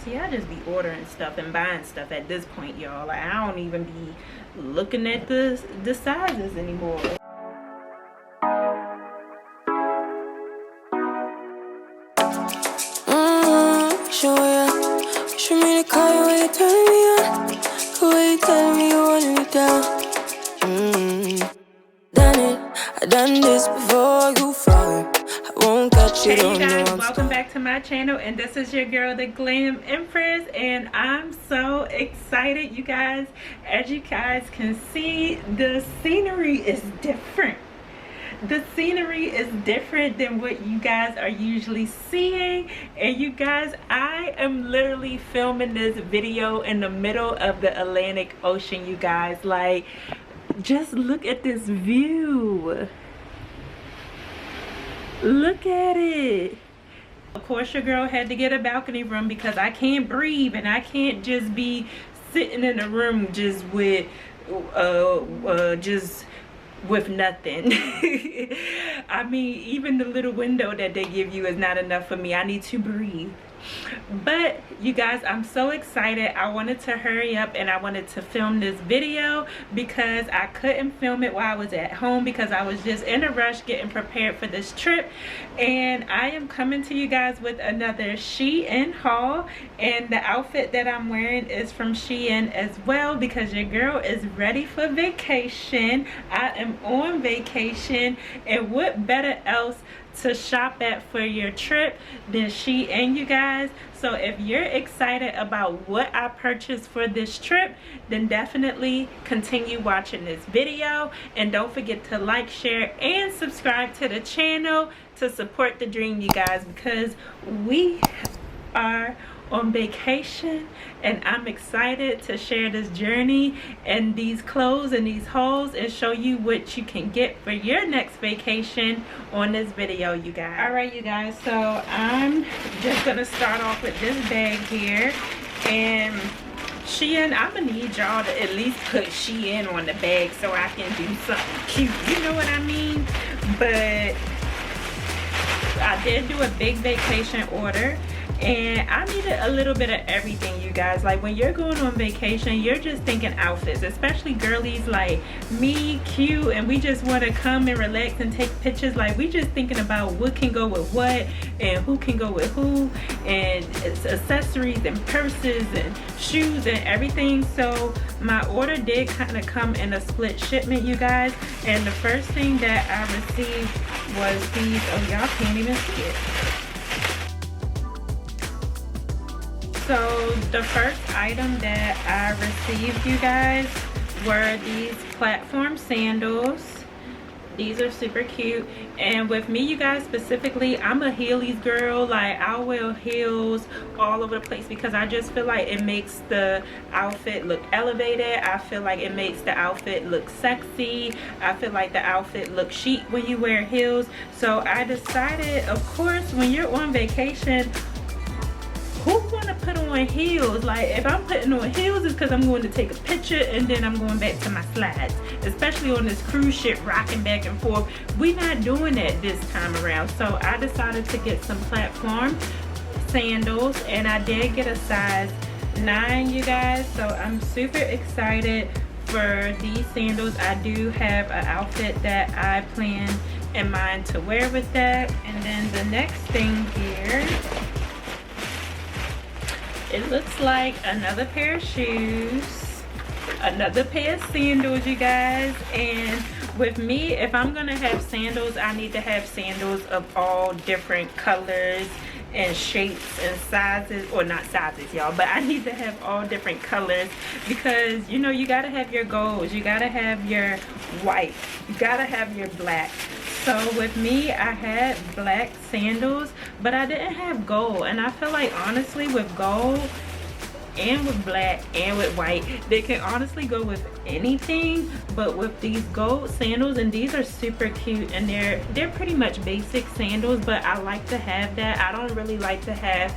See, I just be ordering stuff and buying stuff at this point, y'all. Like, I don't even be looking at the sizes anymore. Show ya. Show me the car when you turn me on. The way you tell me you want me down. Done it. I done this before you fall. I won't catch it. Hey you guys, welcome back to my channel, and this is your girl, the Glam Empress, and I'm so excited, you guys. As you guys can see, the scenery is different. The scenery is different than what you guys are usually seeing. And you guys, I am literally filming this video in the middle of the Atlantic Ocean, you guys. Like, just look at this view. Look at it. Of course, your girl had to get a balcony room because I can't breathe, and I can't just be sitting in a room just with with nothing. I mean, even the little window that they give you is not enough for me. I need to breathe. But you guys, I'm so excited. I wanted to hurry up and I wanted to film this video because I couldn't film it while I was at home because I was just in a rush getting prepared for this trip. And I am coming to you guys with another SHEIN haul, and the outfit that I'm wearing is from SHEIN as well because your girl is ready for vacation. I am on vacation, and what better else to shop at for your trip than SHEIN, you guys. So if you're excited about what I purchased for this trip, then definitely continue watching this video, and don't forget to like, share, and subscribe to the channel to support the dream, you guys, because we are on vacation and I'm excited to share this journey and these clothes and these hauls and show you what you can get for your next vacation on this video, you guys. All right, you guys, so I'm just gonna start off with this bag here, and SHEIN, I'm gonna need y'all to at least put SHEIN on the bag so I can do something cute, you know what I mean? But I did do a big vacation order, and I needed a little bit of everything, you guys. Like, when you're going on vacation, you're just thinking outfits, especially girlies like me, cute, and we just want to come and relax and take pictures. Like, we just thinking about what can go with what and who can go with who, and it's accessories and purses and shoes and everything. So my order did kind of come in a split shipment, you guys, and the first thing that I received was these. Oh, y'all can't even see it. So the first item that I received, you guys, were these platform sandals. These are super cute, and with me, you guys, specifically, I'm a heelys girl. Like, I'll wear heels all over the place because I just feel like it makes the outfit look elevated. I feel like it makes the outfit look sexy. I feel like the outfit looks chic when you wear heels. So I decided, of course, when you're on vacation, who want to put on heels? Like, if I'm putting on heels, it's because I'm going to take a picture and then I'm going back to my slides. Especially on this cruise ship, rocking back and forth. We're not doing that this time around. So I decided to get some platform sandals, and I did get a size 9, you guys. So I'm super excited for these sandals. I do have an outfit that I plan in mind to wear with that. And then the next thing here, it looks like another pair of shoes, another pair of sandals, you guys. And with me, if I'm gonna have sandals, I need to have sandals of all different colors and shapes and sizes, or not sizes, y'all, but I need to have all different colors because, you know, you gotta have your golds, you gotta have your white, you gotta have your black. So with me, I had black sandals, but I didn't have gold. And I feel like, honestly, with gold and with black and with white, they can honestly go with anything. But with these gold sandals, and these are super cute, and they're pretty much basic sandals, but I like to have that. I don't really like to have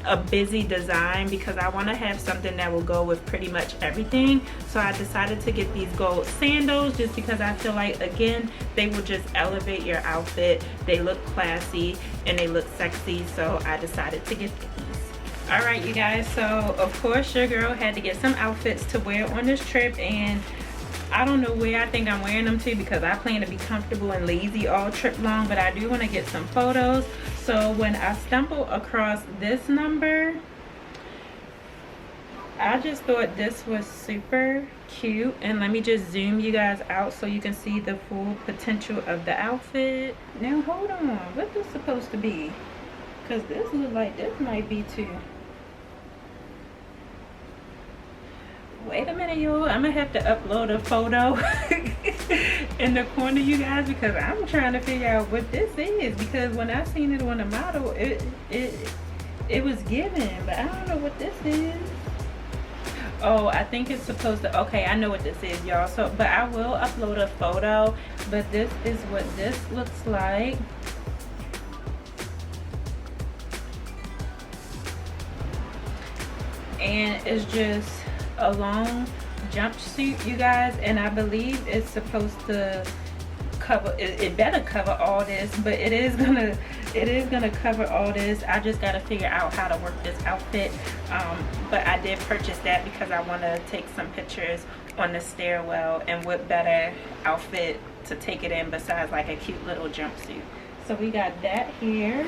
a busy design because I want to have something that will go with pretty much everything. So I decided to get these gold sandals just because I feel like, again, they will just elevate your outfit. They look classy and they look sexy, so I decided to get these. All right, you guys, so of course your girl had to get some outfits to wear on this trip, and I don't know where I think I'm wearing them to because I plan to be comfortable and lazy all trip long, but I do want to get some photos. So when I stumbled across this number, I just thought this was super cute, and let me just zoom you guys out so you can see the full potential of the outfit. Now hold on, what's this supposed to be? Because this looks like this might be too. Wait a minute, y'all, I'm gonna have to upload a photo in the corner, you guys, because I'm trying to figure out what this is, because when I seen it on the model, it was given, but I don't know what this is. Oh, I think it's supposed to, okay, I know what this is, y'all. So, but I will upload a photo, but this is what this looks like. And it's just a long jumpsuit, you guys, and I believe it's supposed to cover, it better cover all this, but it is gonna cover all this. I just gotta figure out how to work this outfit, but I did purchase that because I want to take some pictures on the stairwell, and what better outfit to take it in besides like a cute little jumpsuit. So we got that here.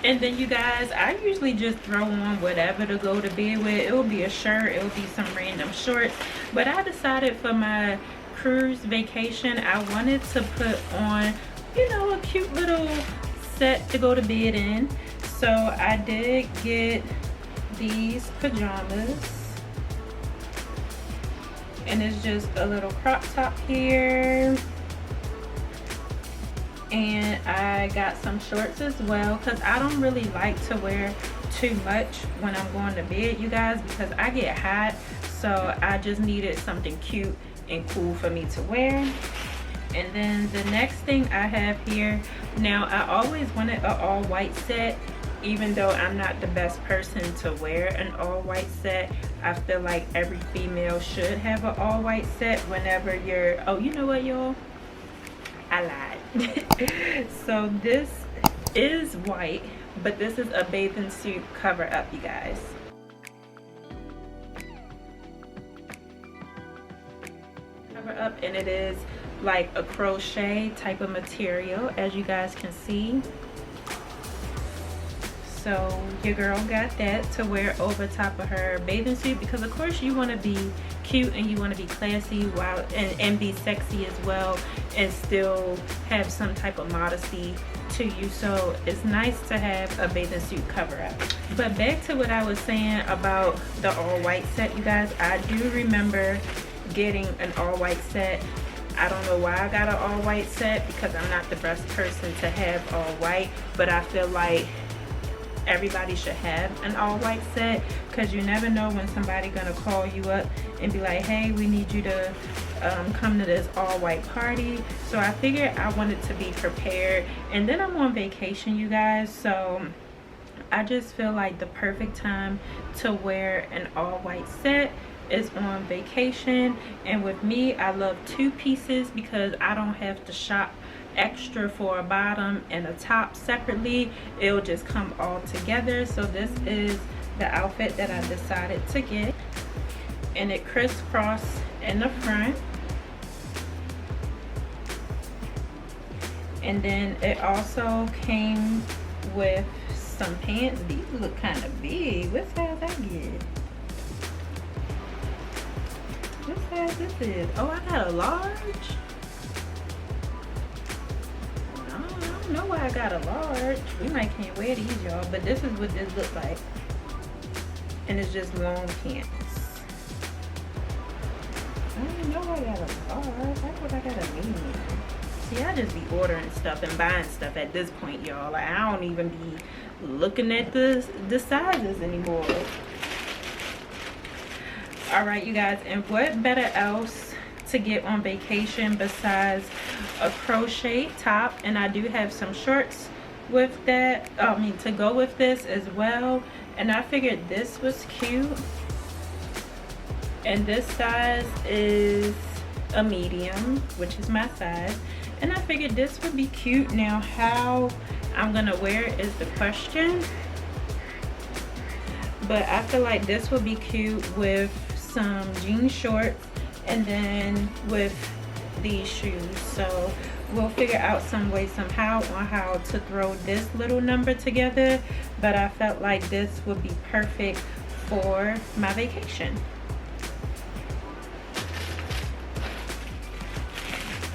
And then you guys, I usually just throw on whatever to go to bed with. It will be a shirt, it will be some random shorts, but I decided for my cruise vacation I wanted to put on, you know, a cute little set to go to bed in. So I did get these pajamas, and it's just a little crop top here, and I got some shorts as well because I don't really like to wear too much when I'm going to bed, you guys, because I get hot. So I just needed something cute and cool for me to wear. And then the next thing I have here, now I always wanted an all white set, even though I'm not the best person to wear an all white set. I feel like every female should have an all white set whenever you're, oh, you know what, y'all, I lied. So this is white, but this is a bathing suit cover up, you guys. Cover up, and it is like a crochet type of material, as you guys can see. So your girl got that to wear over top of her bathing suit, because of course you want to be cute and you want to be classy while and be sexy as well, and still have some type of modesty to you. So it's nice to have a bathing suit cover up. But back to what I was saying about the all white set, you guys, I do remember getting an all white set. I don't know why I got an all white set, because I'm not the best person to have all white, but I feel like everybody should have an all white set, because you never know when somebody gonna call you up and be like, hey, we need you to come to this all white party. So I figured I wanted to be prepared, and then I'm on vacation, you guys, so I just feel like the perfect time to wear an all white set is on vacation. And with me, I love two pieces because I don't have to shop extra for a bottom and a top separately. It'll just come all together. So this is the outfit that I decided to get, and it crisscross in the front, and then it also came with some pants. These look kind of big. What size I get? What size this is? Oh, I got a large. I don't know why I got a large. We might can't wear these, y'all, but this is what this looks like, and it's just long pants. I don't know why I got a large. I thought I got a medium. See, I just be ordering stuff and buying stuff at this point, y'all. Like, I don't even be looking at the sizes anymore. All right, you guys, and what better else to get on vacation besides a crochet top? And I do have some shorts with that, to go with this as well, and I figured this was cute, and this size is a medium, which is my size, and I figured this would be cute. Now how I'm gonna wear it is the question. but I feel like this would be cute with some jean shorts and then with these shoes. So we'll figure out some way somehow on how to throw this little number together, but I felt like this would be perfect for my vacation.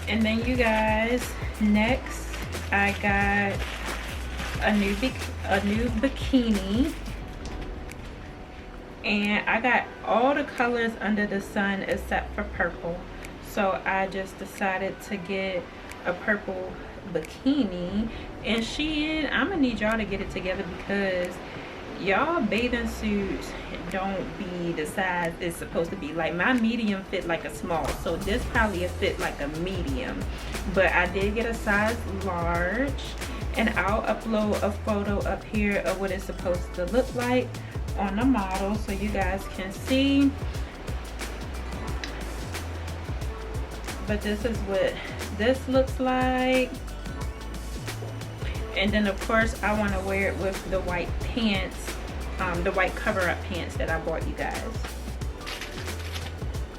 And then you guys, next I got a new bikini, and I got all the colors under the sun except for purple, so I just decided to get a purple bikini. And SHEIN, I'm gonna need y'all to get it together because y'all bathing suits don't be the size it's supposed to be. Like my medium fit like a small, so this probably a fit like a medium, but I did get a size large, and I'll upload a photo up here of what it's supposed to look like on the model so you guys can see. But this is what this looks like. And then of course I want to wear it with the white pants, the white cover-up pants that I bought you guys.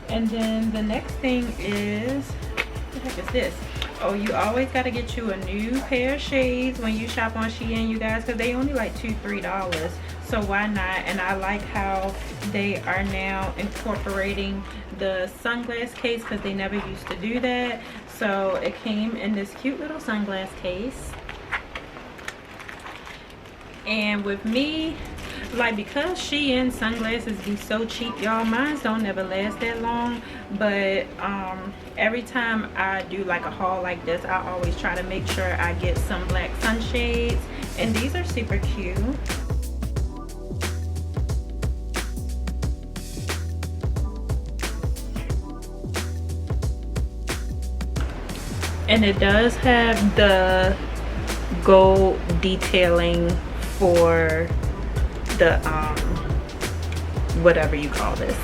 And then the next thing is, what the heck is this? Oh, you always got to get you a new pair of shades when you shop on SHEIN, you guys, because they only like $2–3, so why not? And I like how they are now incorporating the sunglass case because they never used to do that. So it came in this cute little sunglass case. And with me, like, because SHEIN sunglasses be so cheap, y'all, mine don't never last that long, but every time I do like a haul like this, I always try to make sure I get some black sunshades, and these are super cute. And it does have the gold detailing for the whatever you call this.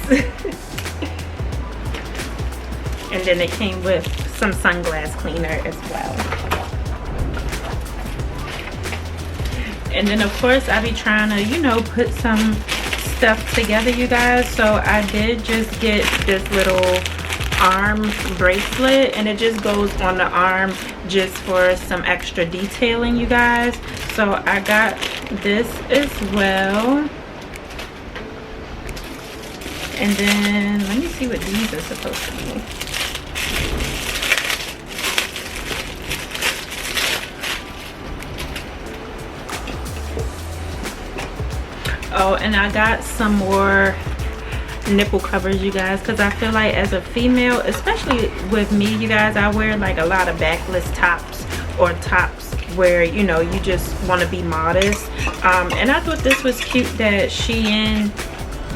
And then it came with some sunglass cleaner as well. And then of course I be trying to, you know, put some stuff together, you guys. So I did just get this little arm bracelet, and it just goes on the arm just for some extra detailing, you guys. So I got this as well. And then let me see what these are supposed to be. Oh, and I got some more nipple covers, you guys, because I feel like as a female, especially with me, you guys, I wear like a lot of backless tops or tops where, you know, you just want to be modest. And I thought this was cute that SHEIN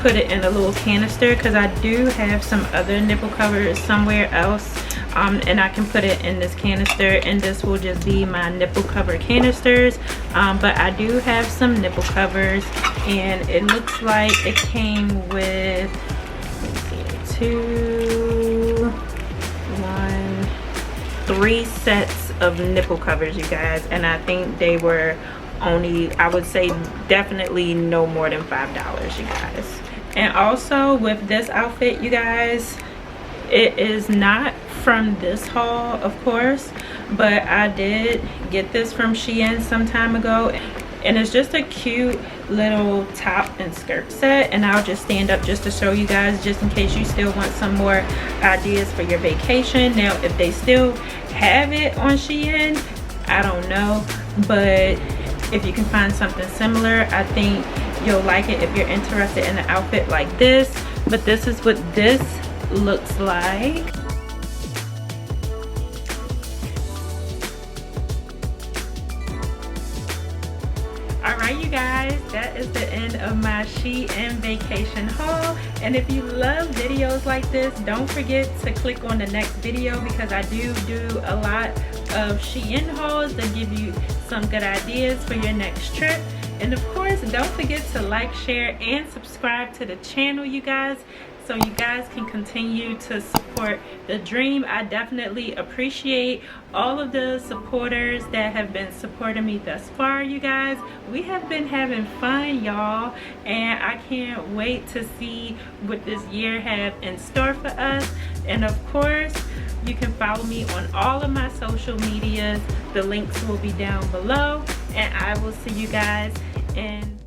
put it in a little canister, because I do have some other nipple covers somewhere else, and I can put it in this canister, and this will just be my nipple cover canisters. But I do have some nipple covers, and it looks like it came with, let me see, 3 sets of nipple covers, you guys, and I think they were only, I would say definitely no more than $5, you guys. And also with this outfit, you guys, it is not from this haul, of course, but I did get this from SHEIN some time ago, and it's just a cute little top and skirt set. And I'll just stand up just to show you guys, just in case you still want some more ideas for your vacation. Now if they still have it on SHEIN, I don't know, but if you can find something similar, I think you'll like it if you're interested in an outfit like this. But this is what this looks like. Alright, you guys, that is the end of my SHEIN vacation haul. And if you love videos like this, don't forget to click on the next video, because I do a lot of SHEIN hauls that give you some good ideas for your next trip. And of course, don't forget to like, share, and subscribe to the channel, you guys, so you guys can continue to support support the dream. I definitely appreciate all of the supporters that have been supporting me thus far, you guys. We have been having fun, y'all, and I can't wait to see what this year have in store for us. And of course, you can follow me on all of my social medias. The links will be down below, and I will see you guys in